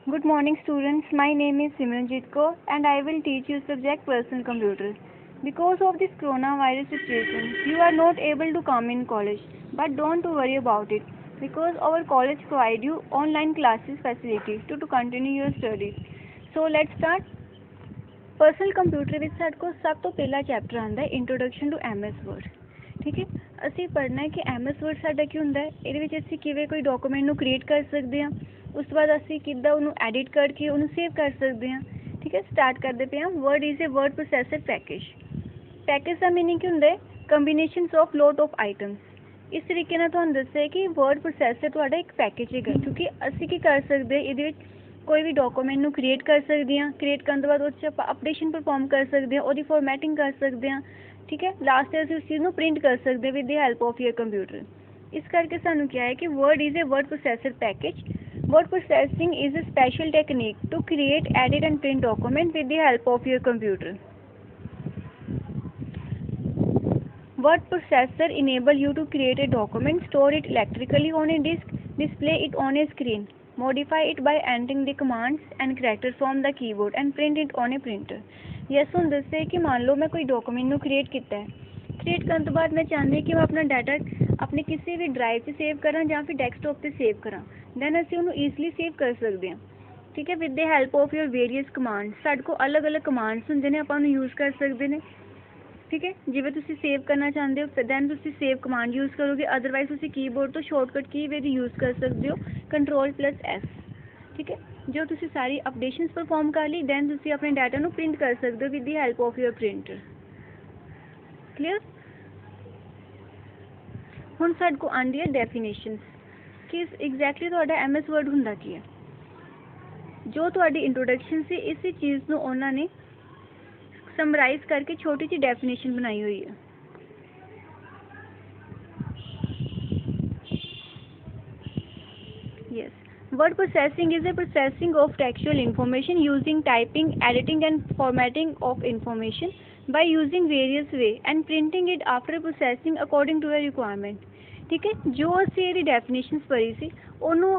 Good morning students, my name is Simranjit Kaur and I will teach you subject personal computer. Because of this coronavirus situation, you are not able to come in college, but don't worry about it because our college provide you online classes facility to continue your studies. So let's start. Personal computer ਵਿੱਚ ਸਾਡੇ ਕੋਲ ਸਭ ਤੋਂ ਪਹਿਲਾ chapter ਆਉਂਦਾ ਹੈ introduction to M S Word. ਠੀਕ ਹੈ, ਅਸੀਂ ਪੜ੍ਹਨਾ ਹੈ ਕਿ ਐਮ ਐਸ ਵਰਡ ਸਾਡਾ ਕੀ ਹੁੰਦਾ ਹੈ, ਇਹਦੇ ਵਿੱਚ ਅਸੀਂ ਕਿਵੇਂ ਕੋਈ ਡਾਕੂਮੈਂਟ ਨੂੰ ਕ੍ਰੀਏਟ ਕਰ ਸਕਦੇ ਹਾਂ, ਉਸ ਤੋਂ ਬਾਅਦ ਅਸੀਂ ਕਿੱਦਾਂ ਉਹਨੂੰ ਐਡਿਟ ਕਰਕੇ ਉਹਨੂੰ ਸੇਵ ਕਰ ਸਕਦੇ ਹਾਂ। ਠੀਕ ਹੈ, ਸਟਾਰਟ ਕਰਦੇ ਪਏ ਹਾਂ। Word is a word processor package. Package ਦਾ ਮੀਨਿੰਗ ਕੀ ਹੁੰਦਾ ਹੈ? Combinations of lot of items. ਇਸ ਤਰੀਕੇ ਨਾਲ ਤੁਹਾਨੂੰ ਦੱਸਿਆ ਕਿ ਵਰਡ ਪ੍ਰੋਸੈਸਰ ਤੁਹਾਡਾ ਇੱਕ ਪੈਕੇਜ ਹੈਗਾ, ਕਿਉਂਕਿ ਅਸੀਂ ਕੀ ਕਰ ਸਕਦੇ ਇਹਦੇ ਵਿੱਚ ਕੋਈ ਵੀ ਡਾਕੂਮੈਂਟ ਨੂੰ ਕ੍ਰੀਏਟ ਕਰ ਸਕਦੇ ਹਾਂ, ਕ੍ਰੀਏਟ ਕਰਨ ਤੋਂ ਬਾਅਦ ਉਹ 'ਚ ਆਪਾਂ ਅਪਡੇਸ਼ਨ ਪਰਫੋਰਮ ਕਰ ਸਕਦੇ ਹਾਂ, ਉਹਦੀ ਫੋਰਮੈਟਿੰਗ ਕਰ ਸਕਦੇ ਹਾਂ। ਠੀਕ ਹੈ, ਲਾਸਟ 'ਤੇ ਅਸੀਂ ਉਸ ਚੀਜ਼ ਨੂੰ ਪ੍ਰਿੰਟ ਕਰ ਸਕਦੇ with the help of your computer. ਇਸ ਕਰਕੇ ਸਾਨੂੰ ਕਿਹਾ ਹੈ ਕਿ Word is a word processor package. Word processing is a special technique to create, edit and print document with the help of your computer. Word processor enable you to create a document, store it electrically on a disk, display it on a screen, modify it by entering the commands and characters from the keyboard and print it on a printer. Yes, ਹੁਣ ਦੱਸੇ ਕਿ ਮੰਨ ਲਓ ਮੈਂ ਕੋਈ document ਨੂੰ create ਕੀਤਾ ਹੈ। ਕ੍ਰੀਏਟ ਕਰਨ ਤੋਂ ਬਾਅਦ ਮੈਂ ਚਾਹੁੰਦੀ ਕਿ ਮੈਂ ਆਪਣਾ ਡਾਟਾ ਆਪਣੇ ਕਿਸੇ ਵੀ ਡਰਾਈਵ 'ਚ ਸੇਵ ਕਰਾਂ ਜਾਂ ਫਿਰ ਡੈਸਕਟਾਪ 'ਤੇ ਸੇਵ ਕਰਾਂ, ਦੈਨ ਅਸੀਂ ਉਹਨੂੰ ਈਜ਼ਲੀ ਸੇਵ ਕਰ ਸਕਦੇ ਹਾਂ। ਠੀਕ ਹੈ, with the help of your various commands. ਸਾਡੇ ਕੋਲ ਅਲੱਗ-ਅਲੱਗ ਕਮਾਂਡਸ ਹੁੰਦੇ ਨੇ, ਆਪਾਂ ਉਹਨੂੰ ਯੂਜ਼ ਕਰ ਸਕਦੇ ਨੇ। ਠੀਕ ਹੈ, ਜਿਵੇਂ ਤੁਸੀਂ ਸੇਵ ਕਰਨਾ ਚਾਹੁੰਦੇ ਹੋ ਦੈਨ ਤੁਸੀਂ ਸੇਵ ਕਮਾਂਡ ਯੂਜ਼ ਕਰੋਗੇ, ਅਦਰਵਾਈਜ਼ ਤੁਸੀਂ ਕੀਬੋਰਡ ਤੋਂ ਸ਼ਾਰਟਕਟ ਕੀ ਵੇ ਦੀ ਯੂਜ਼ ਕਰ ਸਕਦੇ ਹੋ, Ctrl+S। ਠੀਕ ਹੈ, ਜੋ ਤੁਸੀਂ ਸਾਰੀ ਅਪਡੇਸ਼ਨਸ ਪਰਫੋਰਮ ਕਰ ਲਈ ਦੈਨ ਤੁਸੀਂ ਆਪਣੇ ਡਾਟਾ ਨੂੰ ਪ੍ਰਿੰਟ ਕਰ ਸਕਦੇ ਹੋ with the help of your printer. Clear? ਹੁਣ ਸਾਡੇ ਕੋਲ ਆਉਂਦੀ ਹੈ ਡੈਫੀਨੇਸ਼ਨਸ ਕਿ ਐਗਜ਼ੈਕਟਲੀ ਤੁਹਾਡਾ ਐਮ ਐਸ ਵਰਡ ਹੁੰਦਾ ਕੀ ਹੈ। ਜੋ ਤੁਹਾਡੀ ਇੰਟਰੋਡਕਸ਼ਨ ਸੀ ਇਸੇ ਚੀਜ਼ ਨੂੰ ਉਹਨਾਂ ਨੇ ਸਮਰਾਈਜ਼ ਕਰਕੇ ਛੋਟੀ ਜਿਹੀ ਡੈਫੀਨੇਸ਼ਨ ਬਣਾਈ ਹੋਈ ਹੈ। Yes, word processing is a processing of textual information using typing, editing and formatting of information by using various way and printing it after processing according to a requirement। ठीक है, जो ਅਸੀਂ ਇਹਦੀ ਡੈਫੀਨੇਸ਼ਨਸ ਪੜ੍ਹੀ ਸੀ ਉਹਨੂੰ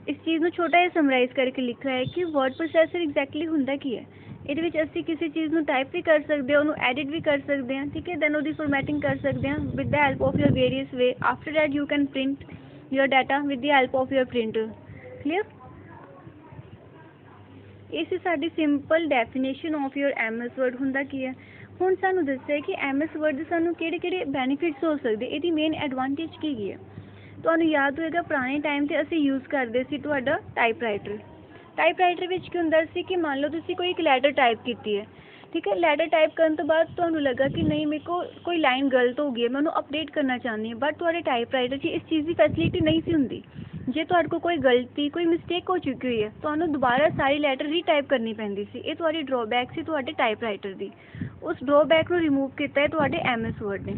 ਇਸ ਚੀਜ਼ ਨੂੰ ਛੋਟਾ ਜਿਹਾ ਸਮਰਾਈਜ਼ ਕਰਕੇ ਲਿਖਿਆ ਹੈ ਕਿ ਵਰਡ ਪ੍ਰੋਸੈਸਰ ਐਗਜ਼ੈਕਟਲੀ ਹੁੰਦਾ ਕੀ ਹੈ। ਇਹਦੇ ਵਿੱਚ ਅਸੀਂ ਕਿਸੇ ਚੀਜ਼ ਨੂੰ ਟਾਈਪ ਵੀ ਕਰ ਸਕਦੇ ਹਾਂ, ਉਹਨੂੰ ਐਡਿਟ ਵੀ ਕਰ ਸਕਦੇ ਹਾਂ। ਠੀਕ ਹੈ, ਦੈਨ ਉਹਦੀ ਫੋਰਮੈਟਿੰਗ ਕਰ ਸਕਦੇ ਹਾਂ with the help of your various way. After that you can print your data with the help of your printer. Clear? ਇਹ ਸੀ ਸਾਡੀ simple definition of your M S Word ਹੁੰਦਾ ਕੀ ਹੈ। ਹੁਣ ਸਾਨੂੰ ਦੱਸਿਆ ਕਿ ਐਮ ਐਸ ਵਰਡ ਦੇ ਸਾਨੂੰ ਕਿਹੜੇ ਕਿਹੜੇ ਬੈਨੀਫਿਟਸ ਹੋ ਸਕਦੇ, ਇਹਦੀ ਮੇਨ ਐਡਵਾਂਟੇਜ ਕੀ ਹੈ। ਤੁਹਾਨੂੰ ਯਾਦ ਹੋਏਗਾ ਪੁਰਾਣੇ ਟਾਈਮ 'ਤੇ ਅਸੀਂ ਯੂਜ਼ ਕਰਦੇ ਸੀ ਤੁਹਾਡਾ ਟਾਈਪਰਾਈਟਰ। ਟਾਈਪਰਾਈਟਰ ਵਿੱਚ ਕੀ ਹੁੰਦਾ ਸੀ ਕਿ ਮੰਨ ਲਓ ਤੁਸੀਂ ਕੋਈ ਇੱਕ ਲੈਟਰ ਟਾਈਪ ਕੀਤੀ ਹੈ। ਠੀਕ ਹੈ, ਲੈਟਰ ਟਾਈਪ ਕਰਨ ਤੋਂ ਬਾਅਦ ਤੁਹਾਨੂੰ ਲੱਗਾ ਕਿ ਨਹੀਂ ਮੇਰੇ ਕੋਲ ਕੋਈ ਲਾਈਨ ਗਲਤ ਹੋ ਗਈ ਹੈ, ਮੈਂ ਉਹਨੂੰ ਅਪਡੇਟ ਕਰਨਾ ਚਾਹੁੰਦੀ ਹਾਂ, ਬਟ ਤੁਹਾਡੇ ਟਾਈਪਰਾਈਟਰ 'ਚ ਇਸ ਚੀਜ਼ ਦੀ ਫੈਸਿਲਿਟੀ ਨਹੀਂ ਸੀ ਹੁੰਦੀ। ਜੇ ਤੁਹਾਡੇ ਕੋਲ ਕੋਈ ਗਲਤੀ ਕੋਈ ਮਿਸਟੇਕ ਹੋ ਚੁੱਕੀ ਹੋਈ ਹੈ ਤੁਹਾਨੂੰ ਦੁਬਾਰਾ ਸਾਰੀ ਲੈਟਰ ਰੀਟਾਈਪ ਕਰਨੀ ਪੈਂਦੀ ਸੀ। ਇਹ ਤੁਹਾਡੀ ਡਰੋਬੈਕ ਸੀ ਤੁਹਾਡੇ ਟਾਈਪਰਾਈਟਰ ਦੀ। ਉਸ ਡਰੋਬੈਕ ਨੂੰ ਰਿਮੂਵ ਕੀਤਾ ਹੈ ਤੁਹਾਡੇ ਐਮ ਐਸ ਵਰਡ ਨੇ।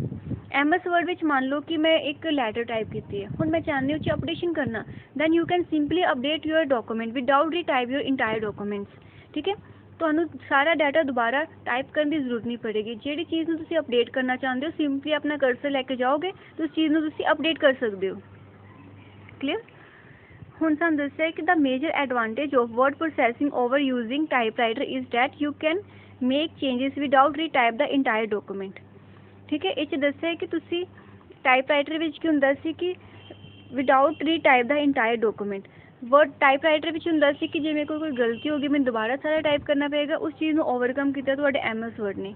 ਐਮ ਐਸ ਵਰਡ ਵਿੱਚ ਮੰਨ ਲਓ ਕਿ ਮੈਂ ਇੱਕ ਲੈਟਰ ਟਾਈਪ ਕੀਤੀ ਹੈ, ਹੁਣ ਮੈਂ ਚਾਹੁੰਦੀ ਹਾਂ ਉਹ 'ਚ ਅਪਡੇਸ਼ਨ ਕਰਨਾ, then you can simply update your document without retype your entire documents. ਠੀਕ ਹੈ, ਤੁਹਾਨੂੰ ਸਾਰਾ ਡਾਟਾ ਦੁਬਾਰਾ ਟਾਈਪ ਕਰਨ ਦੀ ਜ਼ਰੂਰਤ ਨਹੀਂ ਪੜੇਗੀ। ਜਿਹੜੀ ਚੀਜ਼ ਨੂੰ ਤੁਸੀਂ ਅਪਡੇਟ ਕਰਨਾ ਚਾਹੁੰਦੇ ਹੋ ਸਿੰਪਲੀ ਆਪਣਾ ਕਰਸਰ ਲੈ ਕੇ ਜਾਓਗੇ ਅਤੇ ਉਸ ਚੀਜ਼ ਨੂੰ ਤੁਸੀਂ ਅਪਡੇਟ ਕਰ ਸਕਦੇ ਹੋ। ਕਲੀਅਰ? ਹੁਣ ਸਾਨੂੰ ਦੱਸਿਆ ਕਿ the major advantage of word processing over using typewriter is that you can make changes without retype the entire document. ਠੀਕ ਹੈ, ਇਹ 'ਚ ਦੱਸਿਆ ਕਿ ਤੁਸੀਂ ਟਾਈਪਰਾਈਟਰ ਵਿੱਚ ਕੀ ਹੁੰਦਾ ਸੀ ਕਿ without retype the entire document. Word typewriter ਵਿੱਚ ਹੁੰਦਾ ਸੀ ਕਿ ਜਿਵੇਂ ਕੋਈ ਗਲਤੀ ਹੋ ਗਈ ਮੈਨੂੰ ਦੁਬਾਰਾ ਸਾਰਾ ਟਾਈਪ ਕਰਨਾ ਪਏਗਾ, ਉਸ ਚੀਜ਼ ਨੂੰ ਓਵਰਕਮ ਕੀਤਾ ਤੁਹਾਡੇ ਐਮ ਐਸ ਵਰਡ ਨੇ।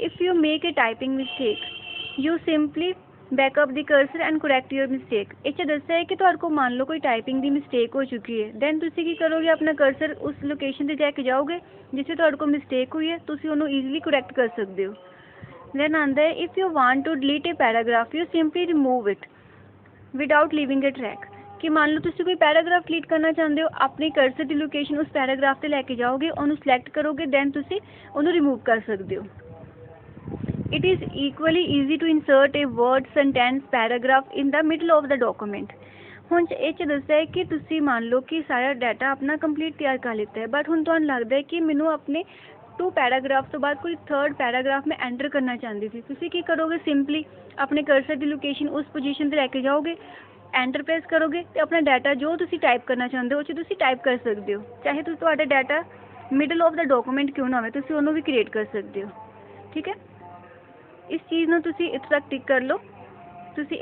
If you make a typing mistake you simply back up the cursor and correct your mistake. ਇਹ 'ਚ ਦੱਸਿਆ ਹੈ ਕਿ ਤੁਹਾਡੇ ਕੋਲ ਮੰਨ ਲਓ ਕੋਈ ਟਾਈਪਿੰਗ ਦੀ ਮਿਸਟੇਕ ਹੋ ਚੁੱਕੀ ਹੈ, ਦੈਨ ਤੁਸੀਂ ਕੀ ਕਰੋਗੇ ਆਪਣਾ ਕਰਸਰ ਉਸ ਲੋਕੇਸ਼ਨ 'ਤੇ ਜਾ ਕੇ ਜਾਓਗੇ ਜਿੱਥੇ ਤੁਹਾਡੇ ਕੋਲ ਮਿਸਟੇਕ ਹੋਈ ਹੈ, ਤੁਸੀਂ ਉਹਨੂੰ ਈਜ਼ੀਲੀ ਕਰੈਕਟ ਕਰ ਸਕਦੇ ਹੋ। ਦੈਨ ਆਉਂਦਾ ਹੈ if you want to delete a paragraph you simply remove it without leaving a track. ਕਿ ਮੰਨ ਲਓ ਤੁਸੀਂ ਕੋਈ ਪੈਰਾਗ੍ਰਾਫ ਡਿਲੀਟ ਕਰਨਾ ਚਾਹੁੰਦੇ ਹੋ, ਆਪਣੀ ਕਰਸਰ ਦੀ ਲੋਕੇਸ਼ਨ ਉਸ ਪੈਰਾਗ੍ਰਾਫ 'ਤੇ ਲੈ ਕੇ ਜਾਓਗੇ, ਉਹਨੂੰ ਸਿਲੈਕਟ ਕਰੋਗੇ, ਦੈਨ ਤੁਸੀਂ ਉਹਨੂੰ ਰਿਮੂਵ ਕਰ ਸਕਦੇ ਹੋ। It is equally easy to insert a word, sentence, paragraph in the middle of the document. ਹੁਣ ਇਹ 'ਚ ਦੱਸਿਆ ਹੈ ਕਿ ਤੁਸੀਂ ਮੰਨ ਲਓ ਕਿ ਸਾਰਾ ਡਾਟਾ ਆਪਣਾ ਕੰਪਲੀਟ ਤਿਆਰ ਕਰ ਲਿੱਤਾ ਹੈ, ਬਟ ਹੁਣ ਤੁਹਾਨੂੰ ਲੱਗਦਾ ਹੈ ਕਿ ਮੈਨੂੰ ਆਪਣੇ 2 ਪੈਰਾਗ੍ਰਾਫ ਤੋਂ ਬਾਅਦ ਕੋਈ 3rd ਪੈਰਾਗ੍ਰਾਫ ਮੈਂ ਐਂਟਰ ਕਰਨਾ ਚਾਹੁੰਦੀ ਸੀ। ਤੁਸੀਂ ਕੀ ਕਰੋਗੇ, ਸਿੰਪਲੀ ਆਪਣੇ ਕਰਸਰ ਦੀ ਲੋਕੇਸ਼ਨ ਉਸ ਪੋਜੀਸ਼ਨ 'ਤੇ ਲੈ ਕੇ ਜਾਓਗੇ, ਐਂਟਰ ਪ੍ਰੈਸ ਕਰੋਗੇ ਤੇ ਆਪਣਾ ਡਾਟਾ ਜੋ ਤੁਸੀਂ ਟਾਈਪ ਕਰਨਾ ਚਾਹੁੰਦੇ ਹੋ ਉਹ 'ਚ ਤੁਸੀਂ ਟਾਈਪ ਕਰ ਸਕਦੇ ਹੋ, ਚਾਹੇ ਤੁਸੀਂ ਤੁਹਾਡਾ data middle of the document ਕਿਉਂ ਨਾ ਹੋਵੇ, ਤੁਸੀਂ ਉਹਨੂੰ ਵੀ ਕ੍ਰੀਏਟ ਕਰ ਸਕਦੇ ਹੋ। ਠੀਕ ਹੈ, ਇਸ ਚੀਜ਼ ਨੂੰ ਤੁਸੀਂ ਇੱਥੇ ਤੱਕ ਟਿਕ ਕਰ ਲਓ। ਤੁਸੀਂ